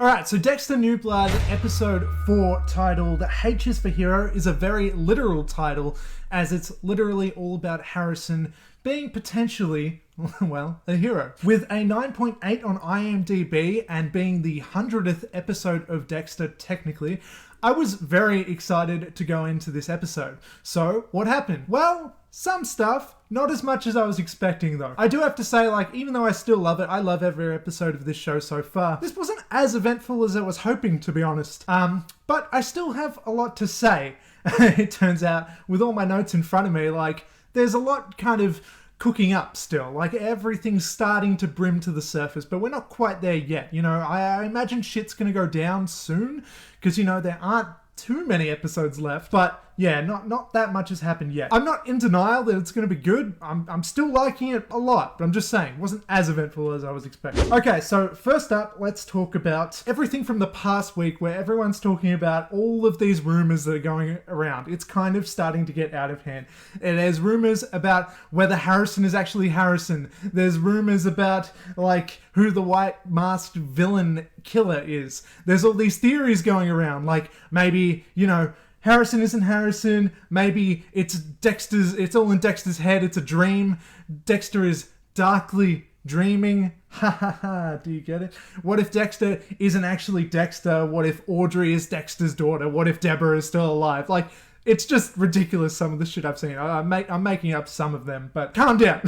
Alright, so Dexter New Blood episode 4 titled H is for Hero is a very literal title, as it's literally all about Harrison being potentially, well, a hero. With a 9.8 on IMDb and being the 100th episode of Dexter technically, I was very excited to go into this episode. So, what happened? Well, some stuff. Not as much as I was expecting though. I do have to say, like, even though I still love it, I love every episode of this show so far, this wasn't as eventful as I was hoping, to be honest. But I still have a lot to say. It turns out, with all my notes in front of me, like, there's a lot kind of cooking up still. Like, everything's starting to brim to the surface, but we're not quite there yet. You know, I imagine shit's gonna go down soon, because, you know, there aren't too many episodes left, but yeah, not that much has happened yet. I'm not in denial that it's going to be good. I'm still liking it a lot, but I'm just saying, it wasn't as eventful as I was expecting. Okay, so first up, let's talk about everything from the past week where everyone's talking about all of these rumors that are going around. It's kind of starting to get out of hand. And there's rumors about whether Harrison is actually Harrison. There's rumors about, like, who the white masked villain killer is. There's all these theories going around, like maybe, you know, Harrison isn't Harrison, maybe it's Dexter's, it's all in Dexter's head, it's a dream. Dexter is darkly dreaming. Ha ha ha, do you get it? What if Dexter isn't actually Dexter? What if Audrey is Dexter's daughter? What if Deborah is still alive? Like, it's just ridiculous, some of the shit I've seen. I'm making up some of them, but calm down.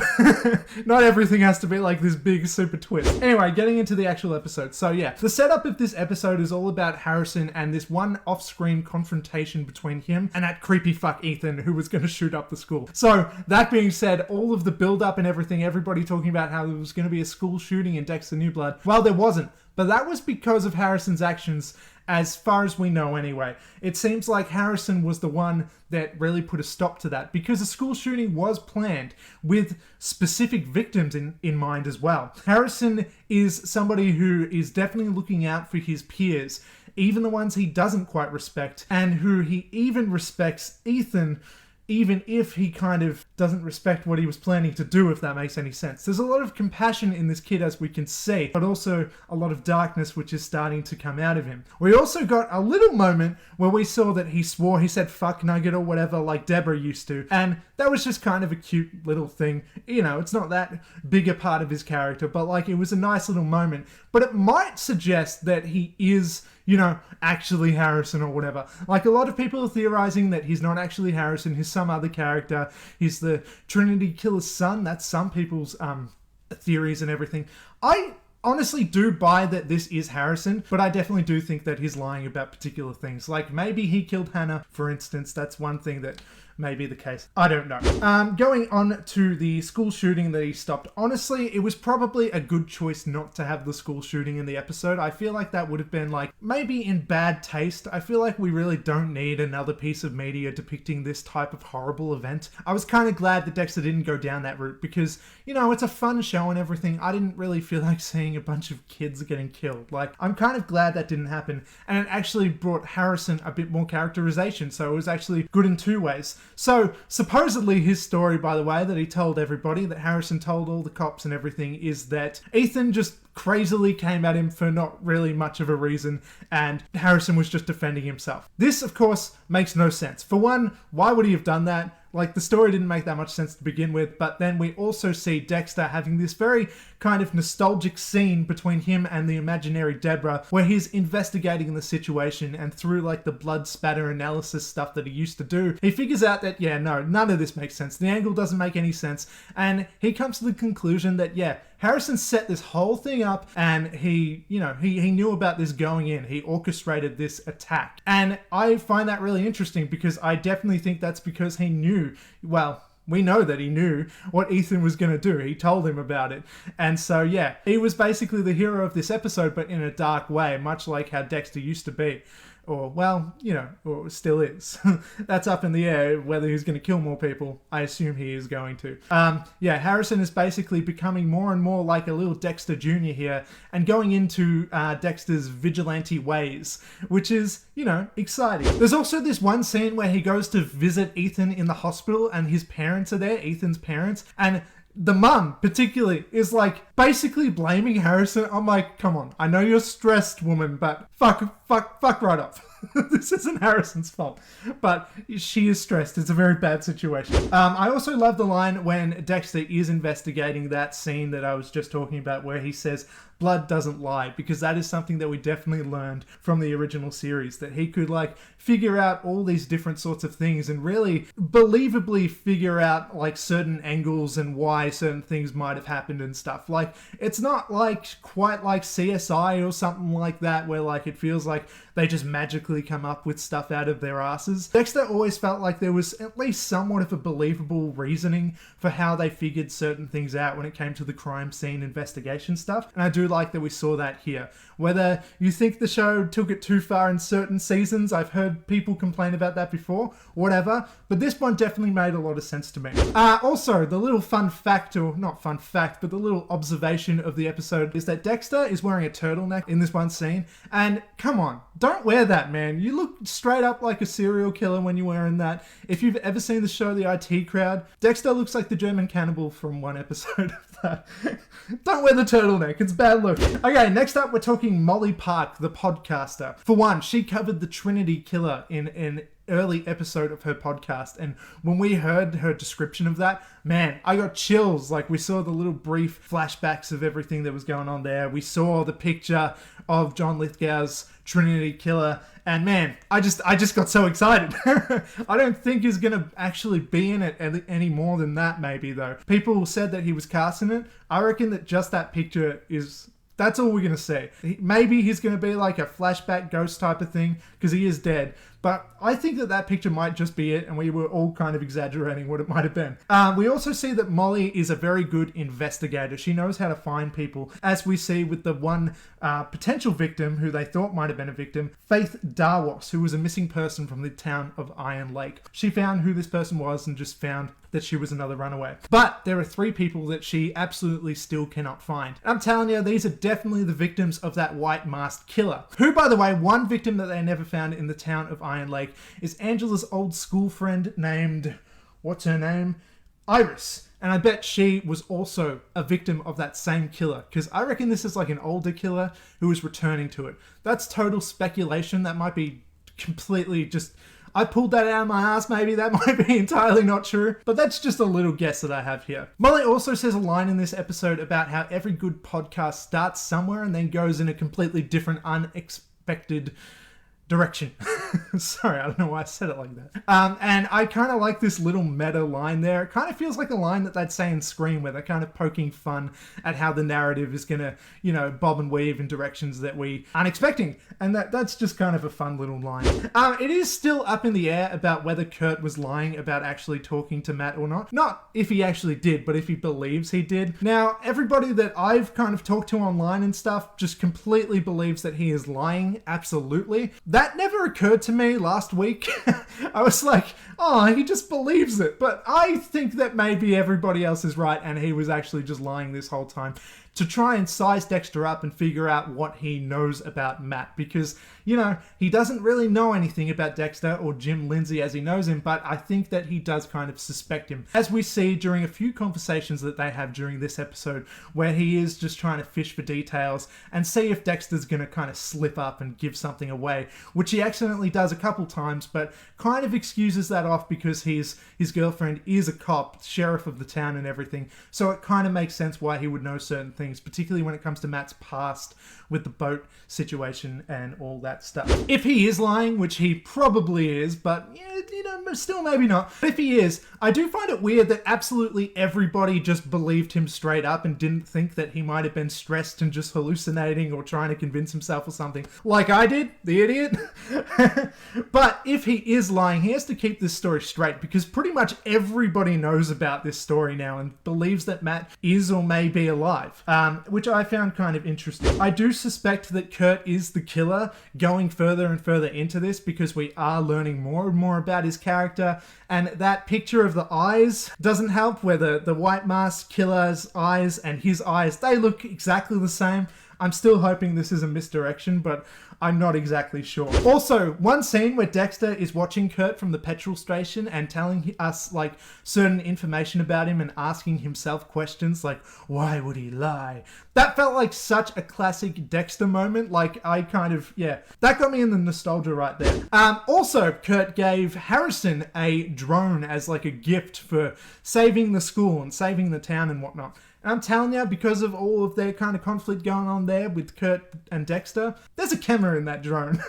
Not everything has to be like this big super twist. Anyway, getting into the actual episode. So yeah, the setup of this episode is all about Harrison and this one off-screen confrontation between him and that creepy fuck Ethan who was going to shoot up the school. So that being said, all of the build-up and everything, everybody talking about how there was going to be a school shooting in Dexter New Blood, well, there wasn't. But that was because of Harrison's actions, as far as we know anyway. It seems like Harrison was the one that really put a stop to that, because a school shooting was planned with specific victims in mind as well. Harrison is somebody who is definitely looking out for his peers, even the ones he doesn't quite respect, and who he even respects Ethan, even if he kind of doesn't respect what he was planning to do, if that makes any sense. There's a lot of compassion in this kid, as we can see, but also a lot of darkness which is starting to come out of him. We also got a little moment where we saw that he swore, he said fuck nugget or whatever like Deborah used to, and that was just kind of a cute little thing. You know, it's not that big a part of his character, but like, it was a nice little moment. But it might suggest that he is, you know, actually Harrison or whatever. Like, a lot of people are theorizing that he's not actually Harrison, he's some other character, he's the Trinity Killer's son. That's some people's theories and everything. I honestly do buy that this is Harrison, but I definitely do think that he's lying about particular things. Like, maybe he killed Hannah, for instance. That's one thing that may be the case. I don't know. Going on to the school shooting that he stopped. Honestly, it was probably a good choice not to have the school shooting in the episode. I feel like that would have been, like, maybe in bad taste. I feel like we really don't need another piece of media depicting this type of horrible event. I was kind of glad that Dexter didn't go down that route because, you know, it's a fun show and everything. I didn't really feel like seeing a bunch of kids getting killed. Like, I'm kind of glad that didn't happen. And it actually brought Harrison a bit more characterization. So it was actually good in two ways. So, supposedly his story, by the way, that he told everybody, that Harrison told all the cops and everything, is that Ethan just crazily came at him for not really much of a reason, and Harrison was just defending himself. This, of course, makes no sense. For one, why would he have done that? Like, the story didn't make that much sense to begin with, but then we also see Dexter having this very kind of nostalgic scene between him and the imaginary Deborah, where he's investigating the situation, and through, like, the blood spatter analysis stuff that he used to do, he figures out that, yeah, no, none of this makes sense. The angle doesn't make any sense, and he comes to the conclusion that, yeah, Harrison set this whole thing up, and he, you know, he knew about this going in. He orchestrated this attack. And I find that really interesting because I definitely think that's because he knew, well, we know that he knew what Ethan was going to do. He told him about it. And so, yeah, he was basically the hero of this episode, but in a dark way, much like how Dexter used to be. Or, well, you know, or still is. That's up in the air, whether he's going to kill more people. I assume he is going to. Yeah, Harrison is basically becoming more and more like a little Dexter Jr. here, and going into Dexter's vigilante ways, which is, you know, exciting. There's also this one scene where he goes to visit Ethan in the hospital, and his parents are there, Ethan's parents, and the mum particularly is like basically blaming Harrison. I'm like, come on, I know you're stressed, woman, but fuck right off. This isn't Harrison's fault, but she is stressed. It's a very bad situation. I also love the line when Dexter is investigating that scene that I was just talking about where he says, blood doesn't lie, because that is something that we definitely learned from the original series, that he could like figure out all these different sorts of things and really believably figure out like certain angles and why certain things might have happened and stuff. Like, it's not like quite like CSI or something like that where like it feels like they just magically come up with stuff out of their asses. Dexter always felt like there was at least somewhat of a believable reasoning for how they figured certain things out when it came to the crime scene investigation stuff. And I do like that we saw that here. Whether you think the show took it too far in certain seasons, I've heard people complain about that before, whatever, but this one definitely made a lot of sense to me. Also, the little fun fact, or not fun fact, but the little observation of the episode is that Dexter is wearing a turtleneck in this one scene, and come on, don't wear that, man. You look straight up like a serial killer when you're wearing that. If you've ever seen the show The IT Crowd, Dexter looks like the German cannibal from one episode of that. Don't wear the turtleneck, it's bad look. Okay, next up we're talking Molly Park, the podcaster. For one, she covered the Trinity Killer in an early episode of her podcast, and when we heard her description of that, man, I got chills. Like, we saw the little brief flashbacks of everything that was going on there. We saw the picture of John Lithgow's Trinity Killer, and man, I just got so excited. I don't think he's gonna actually be in it any more than that, maybe, though. People said that he was cast in it. I reckon that just that picture is... that's all we're going to see. Maybe he's going to be like a flashback ghost type of thing, because he is dead. But I think that that picture might just be it, and we were all kind of exaggerating what it might have been. We also see that Molly is a very good investigator. She knows how to find people, as we see with the one potential victim who they thought might have been a victim, Faith Darwas, who was a missing person from the town of Iron Lake. She found who this person was and just found that she was another runaway. But there are 3 people that she absolutely still cannot find. I'm telling you, these are definitely the victims of that white masked killer. Who, by the way, one victim that they never found in the town of Iron Lake is Angela's old school friend named, what's her name? Iris. And I bet she was also a victim of that same killer, because I reckon this is like an older killer who is returning to it. That's total speculation. That might be completely just... I pulled that out of my ass, maybe. That might be entirely not true, but that's just a little guess that I have here. Molly also says a line in this episode about how every good podcast starts somewhere and then goes in a completely different, unexpected direction. Sorry, I don't know why I said it like that. And I kind of like this little meta line there. It kind of feels like a line that they'd say in Scream, where they're kind of poking fun at how the narrative is going to, you know, bob and weave in directions that we aren't expecting. And that's just kind of a fun little line. It is still up in the air about whether Kurt was lying about actually talking to Matt or not. Not if he actually did, but if he believes he did. Now, everybody that I've kind of talked to online and stuff just completely believes that he is lying. Absolutely. That never occurred to me last week. I was like, oh, he just believes it. But I think that maybe everybody else is right and he was actually just lying this whole time to try and size Dexter up and figure out what he knows about Matt. Because, you know, he doesn't really know anything about Dexter or Jim Lindsay as he knows him, but I think that he does kind of suspect him. As we see during a few conversations that they have during this episode, where he is just trying to fish for details and see if Dexter's going to kind of slip up and give something away, which he accidentally does a couple times, but kind of excuses that off because his girlfriend is a cop, sheriff of the town and everything. So it kind of makes sense why he would know certain things, particularly when it comes to Matt's past with the boat situation and all that stuff. If he is lying, which he probably is, but yeah, you know, still maybe not. But if he is, I do find it weird that absolutely everybody just believed him straight up and didn't think that he might have been stressed and just hallucinating or trying to convince himself or something, like I did, the idiot. But if he is lying, he has to keep this story straight, because pretty much everybody knows about this story now and believes that Matt is or may be alive, which I found kind of interesting. I do suspect that Kurt is the killer going further and further into this, because we are learning more and more about his character, and that picture of the eyes doesn't help, where the white mask killer's eyes and his eyes, they look exactly the same. I'm still hoping this is a misdirection, but I'm not exactly sure. Also, one scene where Dexter is watching Kurt from the petrol station and telling us like certain information about him and asking himself questions like, why would he lie? That felt like such a classic Dexter moment. Like I kind of, yeah, that got me in the nostalgia right there. Also, Kurt gave Harrison a drone as like a gift for saving the school and saving the town and whatnot. And I'm telling you, because of all of their kind of conflict going on there with Kurt and Dexter, there's a camera in that drone.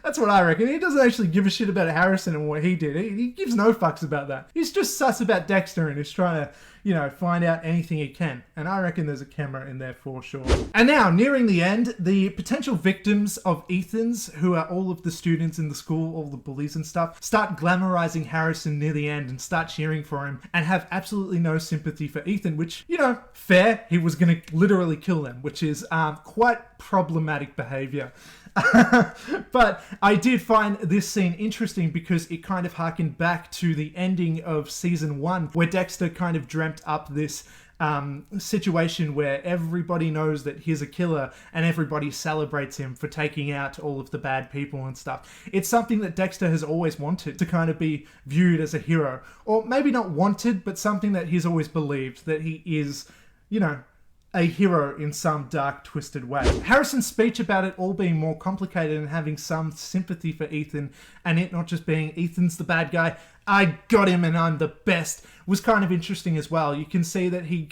That's what I reckon. He doesn't actually give a shit about Harrison and what he did. He gives no fucks about that. He's just sus about Dexter and he's trying to, you know, find out anything he can. And I reckon there's a camera in there for sure. And now, nearing the end, the potential victims of Ethan's, who are all of the students in the school, all the bullies and stuff, start glamorizing Harrison near the end and start cheering for him and have absolutely no sympathy for Ethan, which, you know, fair. He was going to literally kill them, which is quite problematic behavior. But I did find this scene interesting because it kind of harkened back to the ending of season 1, where Dexter kind of dreamt up this situation where everybody knows that he's a killer and everybody celebrates him for taking out all of the bad people and stuff. It's something that Dexter has always wanted, to kind of be viewed as a hero, or maybe not wanted, but something that he's always believed, that he is, you know, a hero in some dark, twisted way. Harrison's speech about it all being more complicated and having some sympathy for Ethan and it not just being Ethan's the bad guy, I got him and I'm the best, was kind of interesting as well. You can see that he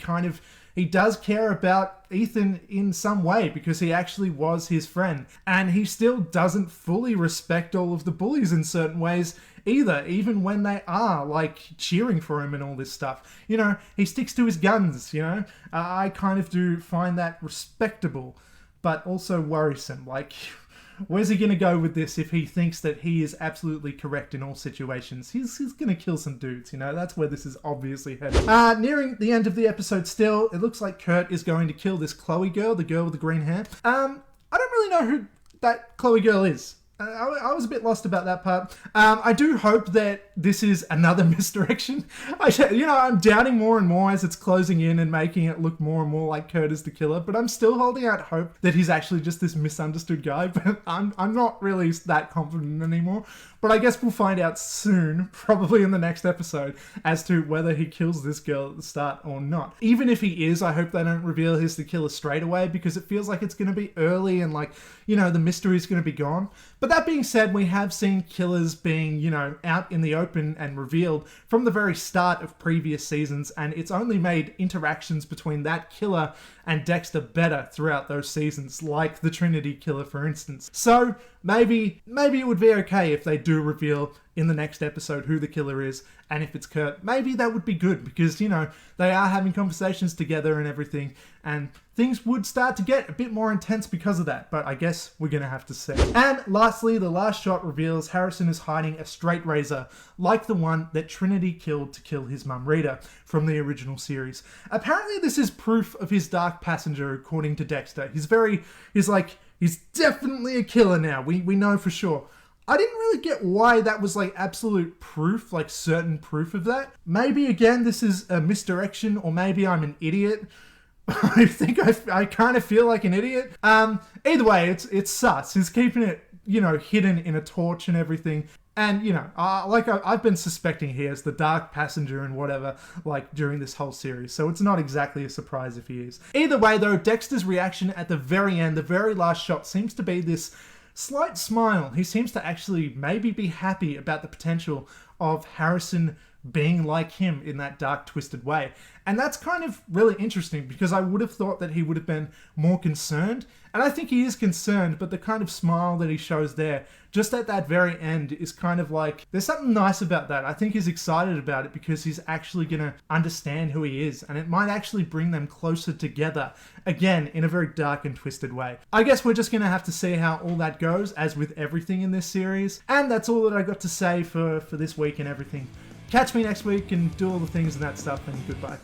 does care about Ethan in some way because he actually was his friend. And he still doesn't fully respect all of the bullies in certain ways either, even when they are like cheering for him and all this stuff. You know, he sticks to his guns, you know. I kind of do find that respectable, but also worrisome. Like, where's he going to go with this if he thinks that he is absolutely correct in all situations? He's going to kill some dudes, you know? That's where this is obviously headed. Nearing the end of the episode still, it looks like Kurt is going to kill this Chloe girl, the girl with the green hair. I don't really know who that Chloe girl is. I was a bit lost about that part. I do hope that this is another misdirection. I'm doubting more and more as it's closing in and making it look more and more like Kurt is the killer, but I'm still holding out hope that he's actually just this misunderstood guy, but I'm not really that confident anymore. But I guess we'll find out soon, probably in the next episode, as to whether he kills this girl at the start or not. Even if he is, I hope they don't reveal he's the killer straight away, because it feels like it's going to be early and like, you know, the mystery is going to be gone. But that being said, we have seen killers being, you know, out in the open and revealed from the very start of previous seasons, and it's only made interactions between that killer and Dexter better throughout those seasons, like the Trinity killer, for instance. So maybe it would be okay if they do reveal in the next episode who the killer is, and if it's Kurt, maybe that would be good, because, you know, they are having conversations together and everything, and things would start to get a bit more intense because of that, but I guess we're gonna have to see. And lastly, the last shot reveals Harrison is hiding a straight razor, like the one that Trinity killed to kill his mum Rita from the original series. Apparently this is proof of his dark passenger, according to Dexter. He's definitely a killer now, we know for sure. I didn't really get why that was like absolute proof, like certain proof of that. Maybe again this is a misdirection, or maybe I'm an idiot. I think I kind of feel like an idiot. Either way, it's sus. He's keeping it, you know, hidden in a torch and everything. And, you know, I've been suspecting he is the dark passenger and whatever, like, during this whole series. So it's not exactly a surprise if he is. Either way, though, Dexter's reaction at the very end, the very last shot, seems to be this slight smile. He seems to actually maybe be happy about the potential of Harrison being like him in that dark, twisted way. And that's kind of really interesting, because I would have thought that he would have been more concerned. And I think he is concerned, but the kind of smile that he shows there, just at that very end, is kind of like, there's something nice about that. I think he's excited about it because he's actually going to understand who he is, and it might actually bring them closer together, again, in a very dark and twisted way. I guess we're just going to have to see how all that goes, as with everything in this series. And that's all that I got to say for this week and everything. Catch me next week and do all the things and that stuff, and goodbye.